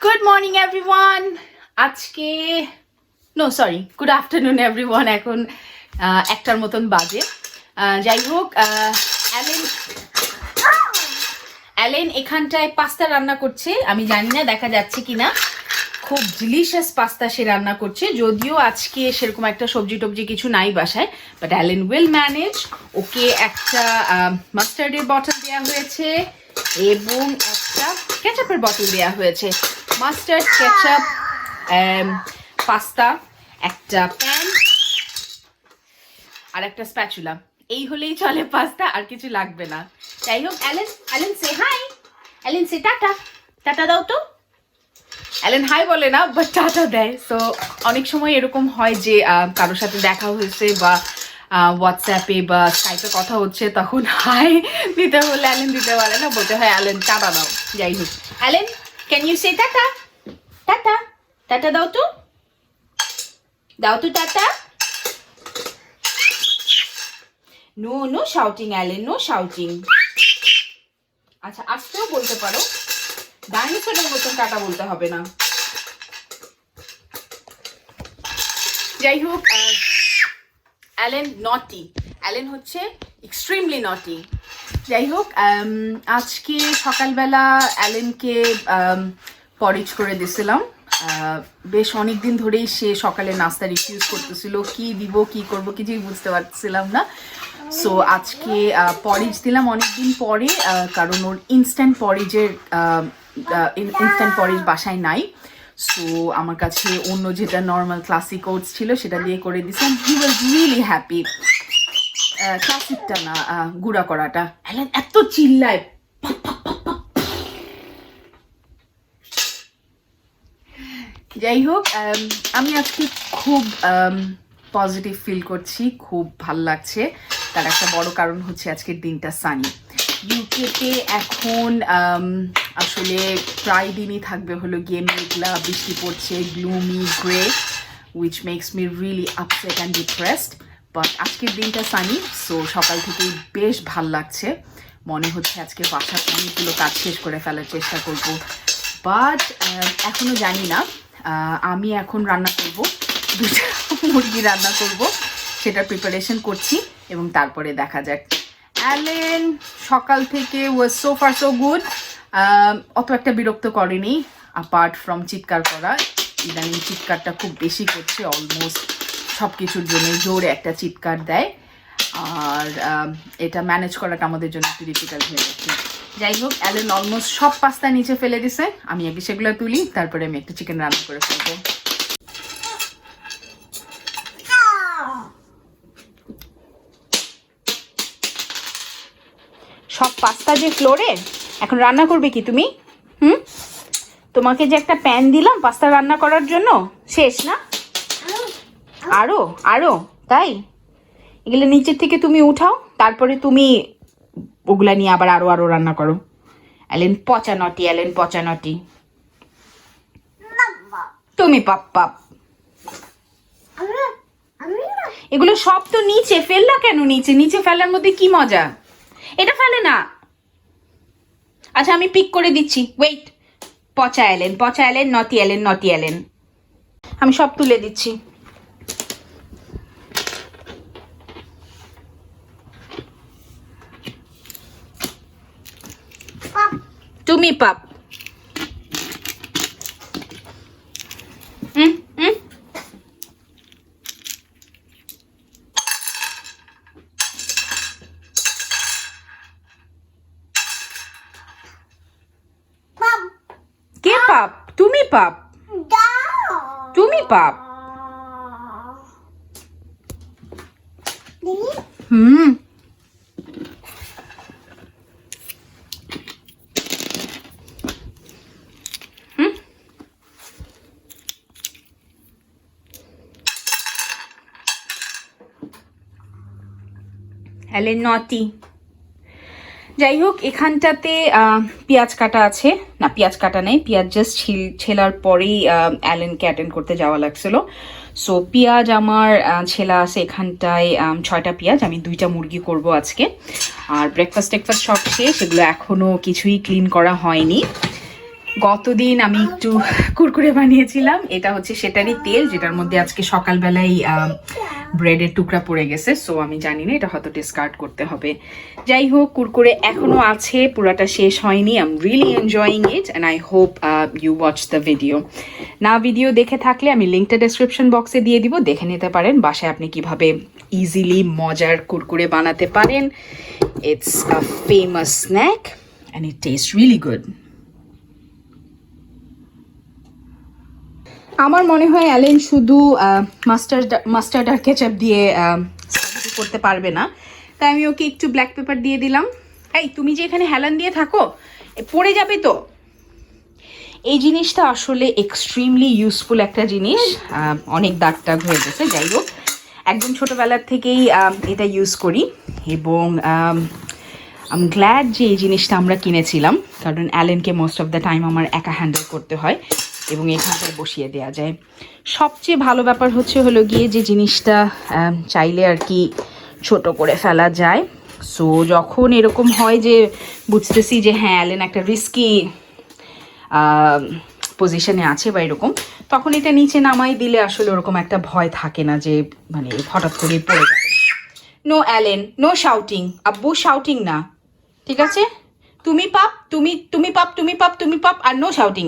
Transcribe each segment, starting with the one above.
Good morning everyone. আজকে good afternoon everyone. এখন একটার মতন বাজে। যাই হোক, অ্যালেন এখানটায় পাস্তা রান্না করছে। আমি জানি না দেখা যাচ্ছে কিনা। খুব ডিলিশিয়াস পাস্তা সে রান্না করছে, যদিও আজকে সেরকম একটা সবজি টবজি কিছু নাই বাসায়, বাট অ্যালেন উইল ম্যানেজ। ওকে একটা মাস্টার্ডের বটল দেওয়া হয়েছে এবং একটা কেচাপের বটল দেওয়া হয়েছে। মাস্টার্ড, কেচাপ, পাস্তা, একটা প্যান আর একটা স্প্যাচুলা। এই হলেই চলে পাস্তা, আর কিছু লাগবে না। যাই হোক, অ্যালেন সে হাই, অ্যালেন সে টাটা, টাটা দাও তো। অ্যালেন হাই বলে না, বাট টাটা দেয়। সো অনেক সময় এরকম হয় যে কারোর সাথে দেখা হয়েছে বা হোয়াটসঅ্যাপে বা স্কাইপে কথা হচ্ছে, তখন হাই দিতে হলে অ্যালেন দিতে পারে না, বলতে হয় অ্যালেন টাটা দাও। যাই হোক, Allen can you say tata, tata, tata দাও তো, দাও তো tata. No shouting Allen, no shouting. আচ্ছা, আজকেও বলতে পারো, ডাইনোসরের মতন টাটা বলতে হবে না। যাই হোক, অ্যালেন নটি, অ্যালেন হচ্ছে এক্সট্রিমলি নটি। যাই হোক, আজকে সকালবেলা অ্যালেনকে পরিচ করে দিয়েছিলাম। বেশ অনেক দিন ধরেই সে সকালে নাস্তা রিফিউজ করতেছিল, কি দিব কি করব কিছুই বুঝতে পারছিলাম না। সো আজকে পরিচ দিলাম অনেকদিন পরে, কারণ ওর ইনস্ট্যান্ট পরিচ বাসায় নাই। সো আমার কাছে অন্য যেটা নর্মাল ক্লাসিক ওটস ছিল সেটা দিয়ে করে দিয়েছিলাম। হি ওয়াজ রিয়েলি হ্যাপি। ক্লাসিকটা না, গুঁড়া করাটা। অ্যালেন এত চিল্লায়। যাই হোক, আমি আজকে খুব পজিটিভ ফিল করছি, খুব ভাল লাগছে। তার একটা বড় কারণ হচ্ছে আজকের দিনটা সানি। ইউকেতে এখন আসলে প্রায় দিনই থাকবে হলো গিয়ে মেঘলা, বৃষ্টি পড়ছে, gloomy, grey, which makes me really upset and depressed. But আজকের দিনটা সানি, সো সকাল থেকেই বেশ ভাল লাগছে। মনে হচ্ছে আজকে বাসার অনেকগুলো কাজ শেষ করে ফেলার চেষ্টা করব। বাট এখনও জানি না। আমি এখন রান্না করব, দুটো মুরগি রান্না করব, সেটা প্রিপারেশন করছি এবং তারপরে দেখা যাক। অ্যালেন সকাল থেকে was so far so good. অত একটা বিরক্ত করেনি, অ্যাপার্ট ফ্রম চিৎকার করা। ইদানিং চিৎকারটা খুব বেশি করছে, অলমোস্ট সব কিছুর জন্যই জোরে একটা চিৎকার দেয়। আর এটা ম্যানেজ করাটা আমাদের জন্য একটু ডিফিকাল্ট হয়ে যাচ্ছে। যাই হোক, অ্যালেন অলমোস্ট সব পাস্তা নিচে ফেলে দিছে। আমি আগে সেগুলো তুলি, তারপরে আমি একটা চিকেন রান্না করে ফেলবো। সব পাস্তা যে ফ্লোরে, এখন রান্না করবে কি তুমি? তোমাকে যে একটা প্যান দিলাম পাস্তা রান্না করার জন্য, শেষ না? আরো আরো তাই? এগুলো নিচের থেকে তুমি উঠাও, তারপরে তুমি ওগুলা নিয়ে আবার আরো আরো রান্না করো। অ্যালেন পচা নটি, অ্যালেন পচা নটি। তুমি পাপ পাপ। এগুলো সব তো নিচে ফেললা কেন? নিচে নিচে ফেলার মধ্যে কি মজা? এটা ফেলে না। আচ্ছা, আমি পিক করে দিচ্ছি, ওয়েট। পচা অ্যালেন, পচা অ্যালেন, নটি অ্যালেন, নটি অ্যালেন। আমি সব তুলে দিচ্ছি। তুমি পাপ। কে পাপ? তুমি পাপ, তুমি পাপ। অ্যালেন নটি। যাই হোক, এখানটাতে পেঁয়াজ কাটা আছে না, পেঁয়াজ কাটা নেই, পেঁয়াজ জাস্ট ছেলার পরেই অ্যালেনকে অ্যাটেন্ড করতে যাওয়া লাগছিল। সো পেঁয়াজ আমার ছেলা আছে এখানটায় 6টা পেঁয়াজ। আমি 2টা মুরগি করব আজকে। আর ব্রেকফাস্ট সব শেষ, সেগুলো এখনও কিছুই ক্লিন করা হয়নি। গতদিন আমি একটু কুরকুরে বানিয়েছিলাম, এটা হচ্ছে সেটারই তেল যেটার মধ্যে আজকে সকালবেলায় ব্রেডের টুকরা পড়ে গেছে, সো আমি জানি না, এটা হয়তো ডিসকার্ড করতে হবে। যাই হোক, কুরকুরে এখনো আছে, পুরাটা শেষ হয়নি। I am really enjoying it and I hope you watch the video. না ভিডিও দেখে থাকলে আমি লিঙ্কটা ডেসক্রিপশন বক্সে দিয়ে দিব, দেখে নিতে পারেন বাসায় আপনি কিভাবে ইজিলি মজার কুরকুরে বানাতে পারেন। It's a famous snack and it test really good. আমার মনে হয় অ্যালেন শুধু মাস্টার্ড আর কেচাপ দিয়ে করতে পারবে না, তাই আমি ওকে একটু ব্ল্যাক পেপার দিয়ে দিলাম। এই তুমি যে এখানে হেলান দিয়ে থাকো, পড়ে যাবে তো। এই জিনিসটা আসলে এক্সট্রিমলি ইউজফুল একটা জিনিস, অনেক দাগ টাগ হয়ে গেছে। যাই হোক, একদম ছোটোবেলার থেকেই এটা ইউজ করি এবং আম গ্ল্যাড যে এই জিনিসটা আমরা কিনেছিলাম, কারণ অ্যালেনকে মোস্ট অফ দ্য টাইম আমার একা হ্যান্ডেল করতে হয় এবং এখানটায় বসিয়ে দেওয়া যায়। সবচেয়ে ভালো ব্যাপার হলো গিয়ে যে জিনিসটা চাইলে আর কি ছোট করে ফেলা যায়। সো যখন এরকম হয় যে বুঝতেছি যে হ্যাঁ অ্যালেন একটা রিস্কি পজিশনে আছে বা এরকম, তখন এটা নিচে নামাই দিলে আসলে ওরকম একটা ভয় থাকে না যে মানে হঠাৎ করে পড়ে যাবে। নো অ্যালেন, নো শাউটিং, আব্বু শাউটিং না, ঠিক আছে? তুমি পাপ, তুমি পাপ, আর নো শাউটিং।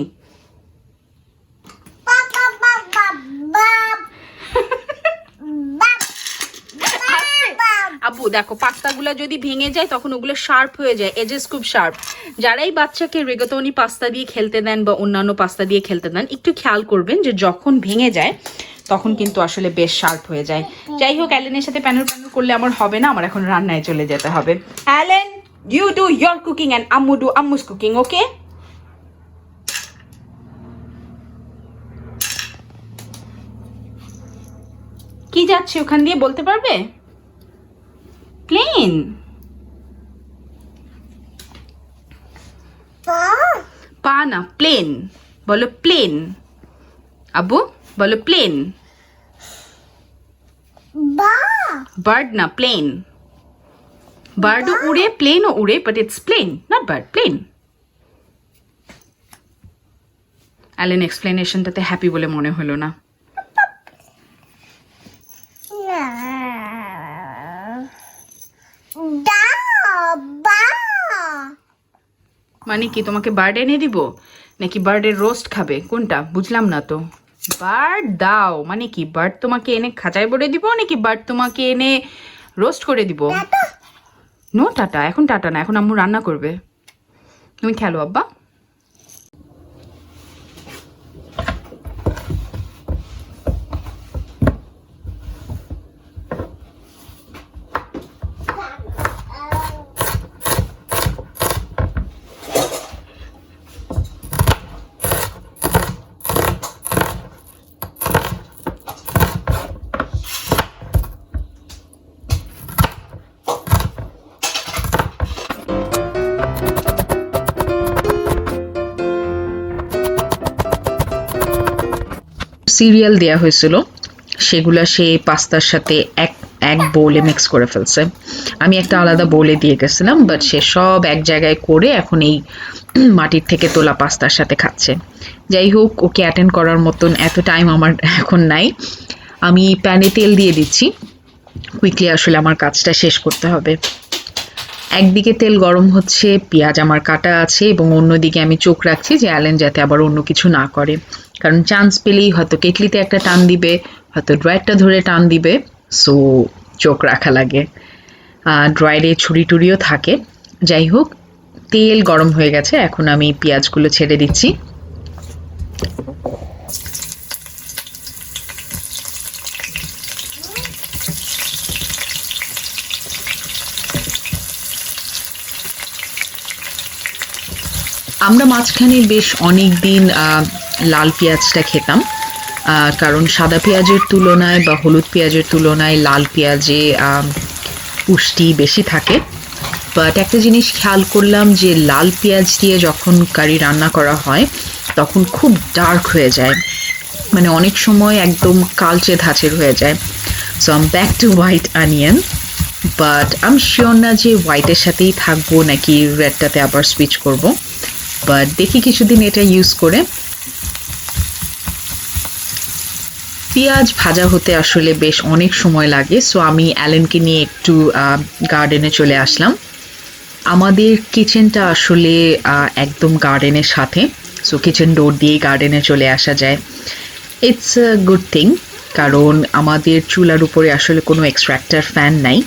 আব্বু দেখো, পাস্তাগুলো যদি ভেঙে যায় তখন ওগুলো শার্প হয়ে যায়, এজেস খুব শার্প। যারাই বাচ্চাকে রিগাতনি পাস্তা দিয়ে খেলতে দেন বা অন্যান্য পাস্তা দিয়ে খেলতে দেন, একটু খেয়াল করবেন যে যখন ভেঙে যায় তখন কিন্তু আসলে বেশ শার্প হয়ে যায়। যাই হোক, অ্যালেনের সাথে প্যানর করলে আমার হবে না, আমার এখন রান্নায় চলে যেতে হবে। Allen, you do your cooking and আম্মু ডু আম্মুস কুকিং, ওকে? কি যাচ্ছে ওখান দিয়ে বলতে পারবে? প্লেন পা না, প্লেন বলো, প্লেন। আব্বু বলো প্লেন। বার্ড না, প্লেন। বার্ডও উড়ে, প্লেনও উড়ে, but it's plane, not bird, plane. অ্যালেন এক্সপ্লেনেশনটাতে হ্যাপি বলে মনে হলো না। মানে কি, তোমাকে বার্ড এনে দিব নাকি বার্ডের রোস্ট খাবে, কোনটা বুঝলাম না তো। বার্ড দাও মানে কি, বার্ড তোমাকে এনে খাঁচায় ভরে দিব নাকি বার্ড তোমাকে এনে রোস্ট করে দিব? নো টাটা, এখন টাটা না, এখন আম্মু রান্না করবে, তুমি খেলো আব্বা। সিরিয়াল দেয়া হয়েছিল, সেগুলা সে পাস্তার সাথে এক বোলে মিক্স করে ফেলছে। আমি একটা আলাদা বোলে দিয়ে গেছিলাম, বাট সে সব এক জায়গায় করে এখন এই মাটির থেকে তোলা পাস্তার সাথে খাচ্ছে। যাই হোক, ওকে অ্যাটেন্ড করার মতন এত টাইম আমার এখন নাই। আমি প্যানে তেল দিয়ে দিচ্ছি, কুইকলি আসলে আমার কাজটা শেষ করতে হবে। একদিকে তেল গরম হচ্ছে, পেঁয়াজ আমার কাটা আছে, এবং অন্যদিকে আমি চোখ রাখছি যে অ্যালেন যাতে আবার অন্য কিছু না করে, কারণ চান্স পেলেই হয়তো কেটলিতে একটা টান দিবে, হয়তো ড্রয়ারটা ধরে টান দিবে, সো চোখ রাখা লাগে। ড্রয়ারে ছুরি টুরিও থাকে। যাই হোক, তেল গরম হয়ে গেছে, এখন আমি পেঁয়াজগুলো ছেড়ে দিচ্ছি। আমরা মাঝখানে বেশ অনেক দিন লাল পেঁয়াজটা খেতাম, কারণ সাদা পেঁয়াজের তুলনায় বা হলুদ পেঁয়াজের তুলনায় লাল পেঁয়াজে পুষ্টি বেশি থাকে। বাট একটা জিনিস খেয়াল করলাম যে লাল পেঁয়াজ দিয়ে যখন কারি রান্না করা হয় তখন খুব ডার্ক হয়ে যায়, মানে অনেক সময় একদম কালচে ধাঁচের হয়ে যায়। So um back to white onion, but আমি শিওর না যে হোয়াইটের সাথেই থাকবো নাকি রেডটাতে আবার সুইচ করব। বাট দেখি কিছুদিন এটা ইউজ করে। পেঁয়াজ ভাজা হতে আসলে বেশ অনেক সময় লাগে, সো আমি অ্যালেনকে নিয়ে একটু গার্ডেনে চলে আসলাম। আমাদের কিচেনটা আসলে একদম গার্ডেনের সাথে, সো কিচেন ডোর দিয়েই গার্ডেনে চলে আসা যায়। ইটস আ গুড থিং, কারণ আমাদের চুলার উপরে আসলে কোনো এক্সট্র্যাক্টর ফ্যান নাই,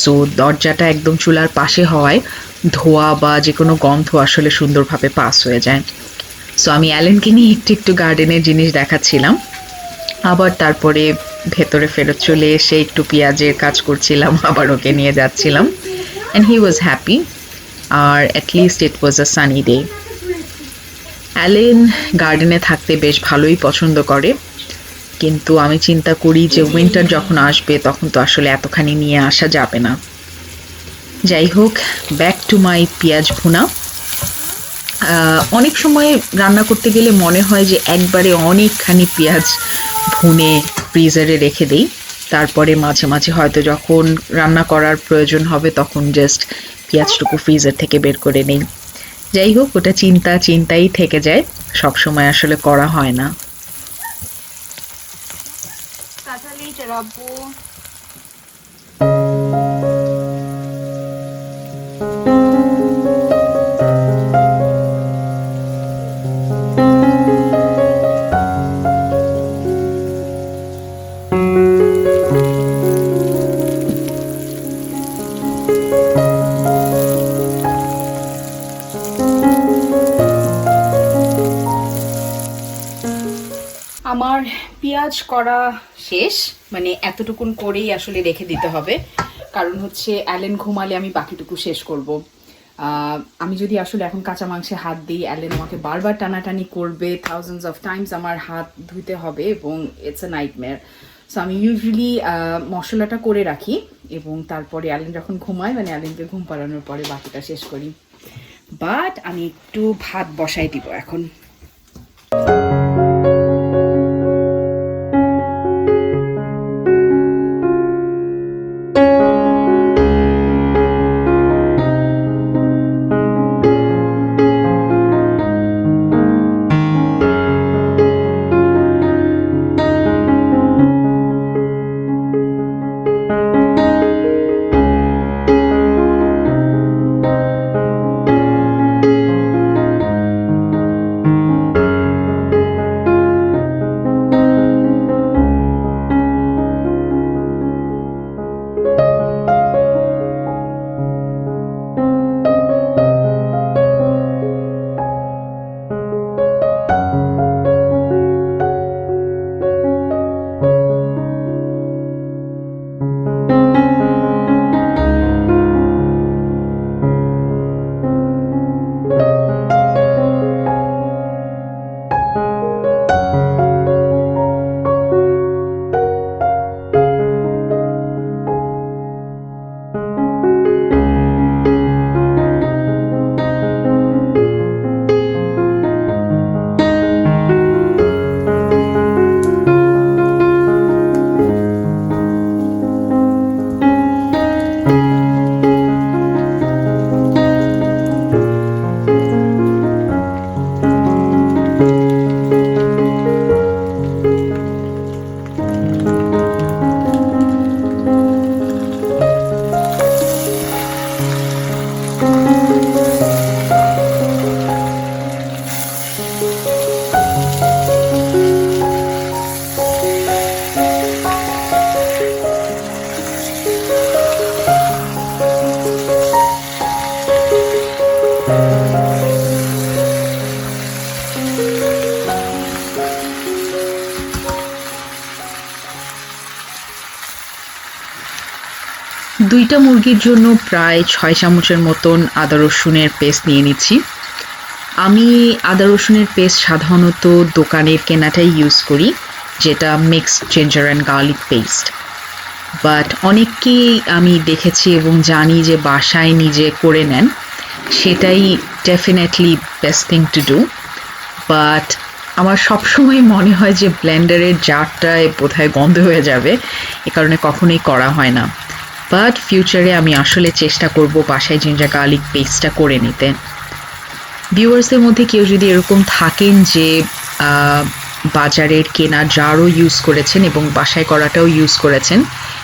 সো দরজাটা একদম চুলার পাশে হওয়ায় ধোয়া বা যে কোনো গন্ধ আসলে সুন্দরভাবে পাস হয়ে যায়। সো আমি অ্যালেনকে নিয়ে একটু একটু গার্ডেনের জিনিস দেখাচ্ছিলাম, আবার তারপরে ভেতরে ফেরত চলে এসে একটু পেঁয়াজের কাজ করছিলাম, আবার ওকে নিয়ে যাচ্ছিলাম। অ্যান্ড হি ওয়াজ হ্যাপি, আর at least it was a sunny day. Allen গার্ডেনে থাকতে বেশ ভালোই পছন্দ করে, কিন্তু আমি চিন্তা করি যে উইন্টার যখন আসবে তখন তো আসলে এতখানি নিয়ে আসা যাবে না। যাই হোক, ব্যাক টু মাই পেঁয়াজ ভুনা। অনেক সময় রান্না করতে গেলে মনে হয় যে একবারে অনেকখানি পেঁয়াজ ভুনে ফ্রিজারে রেখে দিই, তারপরে মাঝে মাঝে হয়তো যখন রান্না করার প্রয়োজন হবে তখন জাস্ট পেঁয়াজটুকু ফ্রিজার থেকে বের করে নিই। যাই হোক, ওটা চিন্তাই থেকে যায়, সব সময় আসলে করা হয় না। আমার পেঁয়াজ করা শেষ, মানে এতটুকুন করেই আসলে রেখে দিতে হবে, কারণ হচ্ছে অ্যালেন ঘুমালে আমি বাকিটুকু শেষ করব। আমি যদি আসলে এখন কাঁচা মাংসে হাত দিই, অ্যালেন আমাকে বারবার টানাটানি করবে, থাউজেন্ডস অফ টাইমস আমার হাত ধুতে হবে এবং ইটস এ নাইটমেয়ার। সো আমি ইউজুয়ালি মশলাটা করে রাখি এবং তারপরে অ্যালেন যখন ঘুমায়, মানে অ্যালেনকে ঘুম পাড়ানোর পরে বাকিটা শেষ করি। বাট আমি একটু ভাত বসাই দিব এখন। দুইটা মুরগির জন্য প্রায় 6 চামচের মতন আদা রসুনের পেস্ট নিয়ে নিচ্ছি। আমি আদা রসুনের পেস্ট সাধারণত দোকানের কেনাটাই ইউজ করি, যেটা mixed ginger and garlic paste. But অনেককেই আমি দেখেছি এবং জানি যে বাসায় নিজে করে নেন, সেটাই definitely best thing to do. But আমার সবসময় মনে হয় যে ব্লেন্ডারের জারটায় বোধহয় গন্ধ হয়ে যাবে, এ কারণে কখনোই করা হয় না। বাট ফিউচারে আমি আসলে চেষ্টা করব বাসায় জিঞ্জার গার্লিক পেস্টটা করে নিতে। ভিউয়ার্সদের মধ্যে কেউ যদি এরকম থাকেন যে বাজারের কেনা জারও ইউজ করেছেন এবং বাসায় করাটাও ইউজ করেছেন,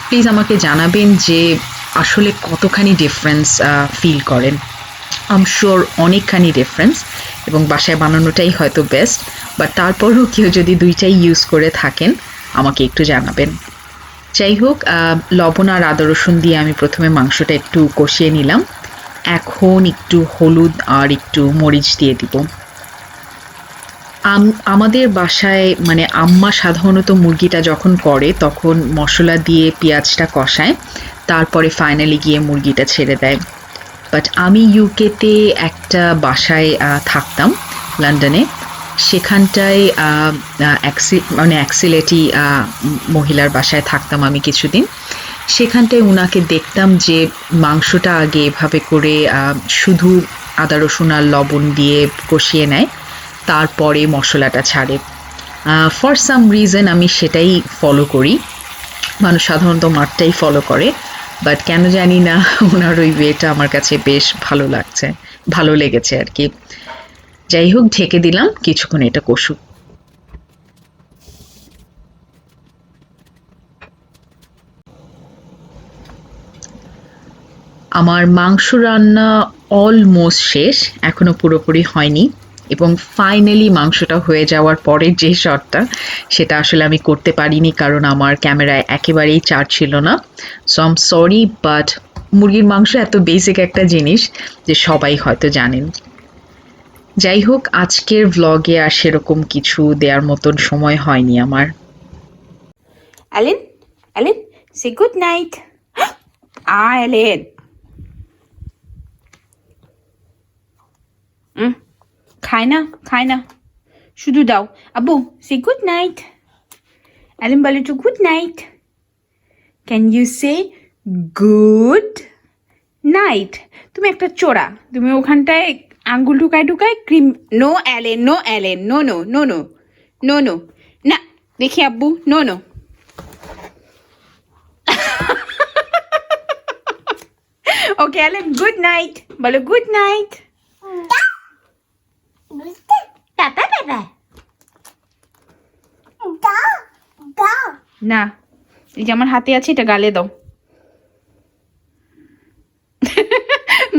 প্লিজ আমাকে জানাবেন যে আসলে কতখানি ডিফারেন্স ফিল করেন। আম শিওর অনেকখানি ডিফারেন্স, এবং বাসায় বানানোটাই হয়তো বেস্ট, বাট তারপরেও কেউ যদি দুইটাই ইউজ করে থাকেন আমাকে একটু জানাবেন। যাই হোক, লবণ আর আদা রসুন দিয়ে আমি প্রথমে মাংসটা একটু কষিয়ে নিলাম। এখন একটু হলুদ আর একটু মরিচ দিয়ে দিব। আমাদের বাসায় মানে আম্মা সাধারণত মুরগিটা যখন করে তখন মশলা দিয়ে পেঁয়াজটা কষায়, তারপরে ফাইনালি গিয়ে মুরগিটা ছেড়ে দেয়। বাট আমি ইউকেতে একটা বাসায় থাকতাম লন্ডনে, সেখানটায় মানে অ্যাক্সিলেটি মহিলার বাসায় থাকতাম আমি কিছুদিন। সেখানটায় ওনাকে দেখতাম যে মাংসটা আগে এভাবে করে শুধু আদা রসুন আর লবণ দিয়ে কষিয়ে নেয়, তারপরে মশলাটা ছাড়ে। ফর সাম রিজন আমি সেটাই ফলো করি। মানুষ সাধারণত মাঠটাই ফলো করে, বাট কেন জানি না ওনার ওই ওয়েটা আমার কাছে বেশ ভালো লেগেছে আর কি। যাই হোক, ঢেকে দিলাম, কিছুক্ষণ এটা কষুক। আমার মাংস রান্না অলমোস্ট শেষ, এখনো পুরোপুরি হয়নি, এবং ফাইনালি মাংসটা হয়ে যাওয়ার পরে যে শটটা, সেটা আসলে আমি করতে পারিনি কারণ আমার ক্যামেরায় একেবারেই চার্জ ছিল না। সো আম সরি, বাট মুরগির মাংস এত বেসিক একটা জিনিস যে সবাই হয়তো জানেন। যাই হোক, আজকের ভ্লগে আর সেরকম কিছু দেওয়ার মতন সময় হয়নি আমার। অ্যালেন, অ্যালেন, সে গুড নাইট। অ্যালেন, খায় না, শুধু দাও। আব্বু, সে গুড নাইট। অ্যালেন বলে তো good night. Can you say good night? তুমি একটা চোরা, তুমি ওখানটায় আঙ্গুল ঢুকায় cream. No Allen, no Allen, no no no no no no, না দেখি আব্বু, no no. Okay Allen, good night বলো, গুড নাইট। না, এই যে আমার হাতে আছে, এটা গালে দাও।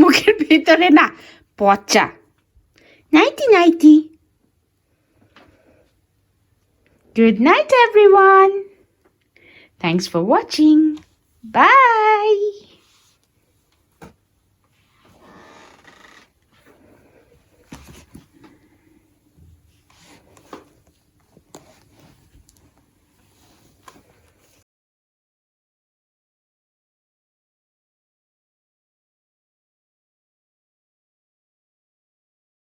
মুখের ভিতরে না, পচা। Nighty nighty. Good night, everyone. Thanks for watching. Bye.